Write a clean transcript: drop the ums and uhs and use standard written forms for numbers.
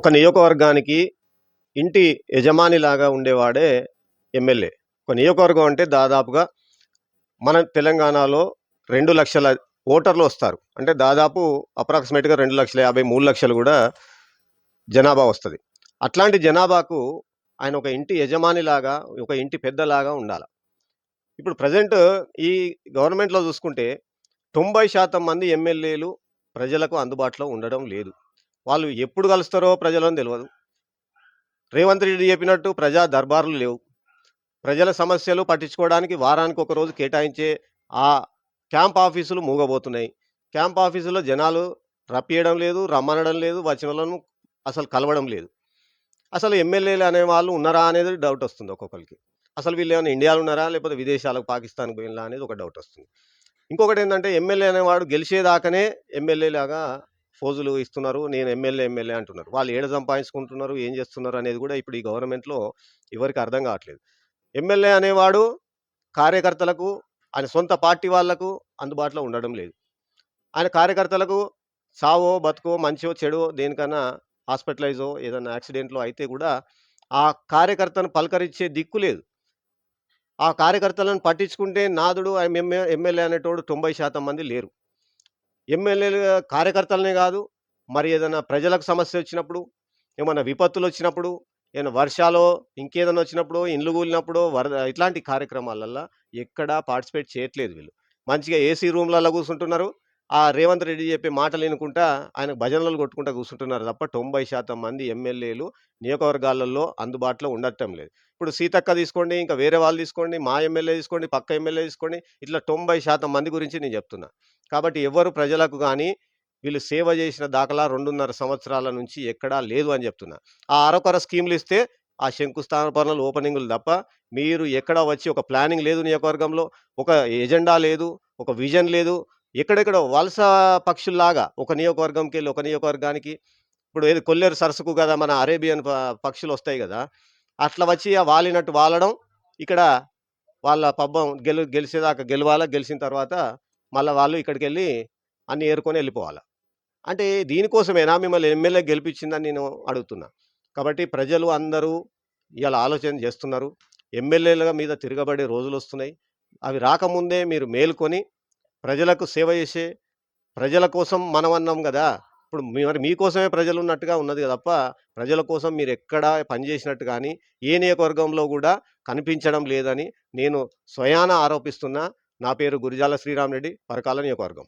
ఒక నియోజకవర్గానికి ఇంటి యజమానిలాగా ఉండేవాడే ఎమ్మెల్యే. ఒక నియోజకవర్గం అంటే దాదాపుగా మన తెలంగాణలో 2,00,000 ఓటర్లు వస్తారు. అంటే దాదాపు అప్రాక్సిమేట్‌గా 2,50,000, 3,00,000 గూడా జనాభా వస్తది. అట్లాంటి జనాభాకు ఆయన ఒక ఇంటి యజమానిలాగా, ఒక ఇంటి పెద్దలాగా ఉండాల. ఇప్పుడు ప్రెజెంట్ ఈ గవర్నమెంట్‌లో చూసుకుంటే 90% మంది ఎమ్మెల్యేలు ప్రజలకు అందుబాటులో ఉండడం లేదు. వాళ్ళు ఎప్పుడు కలుస్తారో ప్రజలని తెలవదు. రేవంత్ రెడ్డి చెప్పినట్టు ప్రజా దర్బార్లు లేవు. ప్రజల సమస్యలు పట్టించుకోవడానికి వారానికి ఒక రోజు కేటాయించే ఆ క్యాంప్ ఆఫీసులు మూగబోతున్నాయి. క్యాంప్ ఆఫీసులో జనాలు రప్పియడం లేదు, రమ్మనడం లేదు, వచ్చినోళ్ళను అసలు కలవడం లేదు. అసలు ఎమ్మెల్యేలు అనేవాళ్ళు ఉన్నారా అనేది డౌటొస్తుంది ఒక్కొక్కళ్ళకి. అసలు వీళ్ళేమన్నా ఇండియాలో ఉన్నారా? లేకపోతే విదేశాలకు పాకిస్తాన్‌కి పోయిన్లా అనేది ఒక డౌటొస్తుంది. ఇంకొకటేందంటే ఎమ్మెల్యే అనేవాడు గెలిచేదాకనే ఎమ్మెల్యేలాగా ఫోజులు ఇస్తున్నారు. నేను ఎమ్మెల్యే అంటున్నారు. వాళ్ళు ఏడ సంపాదించుకుంటున్నారు, ఏం చేస్తున్నారు అనేది కూడా ఇప్పుడు ఈ గవర్నమెంట్‌లో ఎవరికీ అర్థం కావట్లేదు. ఎమ్మెల్యే అనేవాడు కార్యకర్తలకు, ఆయన సొంత పార్టీ వాళ్ళకు అందుబాటులో ఉండడం లేదు. ఆయన కార్యకర్తలకు సావో, బతుకో, మంచో, చెడో దేనికన్నా హాస్పిటలైజో ఏదన్నా యాక్సిడెంట్‌లో అయితే గూడా ఆ కార్యకర్తను పలకరించే దిక్కు లేదు. ఆ కార్యకర్తలను పట్టించుకుంటే నాదుడు ఎమ్మెల్యే అనేటోడు 90% మంది లేరు. ఎమ్మెల్యేలు కార్యకర్తలనే గాదు, మరి ఏదైనా ప్రజలకు సమస్యొచ్చినప్పుడు, ఏమన్నా విపత్తులొచ్చినప్పుడు, ఏమైనా వర్షాలో, ఇంకేదన్నా వచ్చినప్పుడో, ఇండ్లు కూలినప్పుడో, వరద ఇట్లాంటి కార్యక్రమాలల్ల ఎక్కడా పార్టిసిపేట్ చేయట్లేదు వీళ్ళు. మంచిగా ఏసీ రూమ్‌లల్ల కూసుంటున్నారు. ఆ రేవంత్ రెడ్డి చెప్పే మాటలు ఇనుకుంటా, ఆయనకు భజనలు కొట్టుకుంటా కూసుంటున్నారు తప్ప 90% మంది ఎమ్మెల్యేలు నియోజకవర్గాలలో అందుబాటులో ఉండటం లేదు. ఇప్పుడు సీతక్క తీసుకోండి, ఇంకా వేరే వాళ్ళు తీసుకోండి, మా ఎమ్మెల్యే తీసుకోండి, పక్క ఎమ్మెల్యే తీసుకోండి, ఇట్లా 90% మంది గురించి నేను చెప్తున్నా. కాబట్టి ఎవ్వరు ప్రజలకు గాని, వీళ్ళు సేవ చేసిన దాఖలా 2.5 సంవత్సరాల నుంచి ఎక్కడా లేదు అని చెప్తున్నా. ఆ అరకొర స్కీమ్‌లిస్తే, ఆ శంకుస్థాపనలు, ఓపెనింగులు తప్ప, మీరు ఎక్కడ వచ్చి ఒక ప్లానింగ్ లేదు నియోజకవర్గంలో, ఒక ఎజెండా లేదు, ఒక విజన్ లేదు. ఎక్కడెక్కడో వలస పక్షుల్లాగా ఒక నియోజకవర్గంకెళ్ళి ఒక నియోజకవర్గానికి ఇప్పుడు ఏది కొల్లేరు సరస్సుకు గదా! మన అరేబియన్ పక్షులొస్తాయి గదా! అట్లా వచ్చి వాలినట్టు వాలడం, ఇక్కడ వాళ్ళ పబ్బం గెలిసేదాకా గెలవాలా, గెలిసిన తర్వాత మళ్ళా వాళ్ళు ఇక్కడికెళ్ళి అన్నీ ఏరుకొని ఎళ్ళిపోవాల. అంటే దీనికోసమేనా మిమ్మల్ని ఎమ్మెల్యే గెలిపించిందని నేను అడుగుతున్నా. కాబట్టి ప్రజలు అందరూ ఇయాల ఆలోచన చేస్తున్నారు. ఎమ్మెల్యేల మీద తిరగబడే రోజులొస్తున్నాయి. అవి రాకముందే మీరు మేలుకొని ప్రజలకు సేవ చేసే, ప్రజల కోసం మనమన్నాం గదా! ఇప్పుడు మరి మీకోసమే ప్రజలున్నట్టుగా ఉన్నది తప్ప, ప్రజల కోసం మీరెక్కడా పనిచేసినట్టు గాని, ఏ నియోజకవర్గంలో గూడా కనిపించడం లేదని నేను స్వయాన ఆరోపిస్తున్నా. నా పేరు గురిజాల శ్రీరామరెడ్డి, పరకాల నియోజకవర్గం.